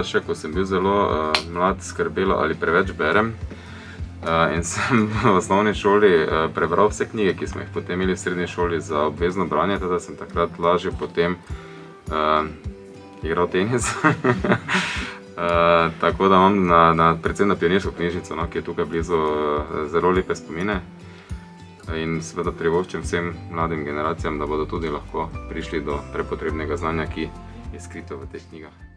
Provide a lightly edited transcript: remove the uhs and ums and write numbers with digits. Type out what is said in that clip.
starše, ko sem bil zelo mlad, skrbelo, ali preveč berem. In sem v osnovni šoli prebral vse knjige, ki smo jih potem imeli v srednji šoli za obvezno branje, teda sem takrat lažje potem igral tenis. Tako da imam predvsem na Pionirsko knjižnico, ki je tukaj blizu, zelo lepe spomine. In seveda privoščim vsem mladim generacijam, da bodo tudi lahko prišli do prepotrebnega znanja, ki je skrito v teh knjigah.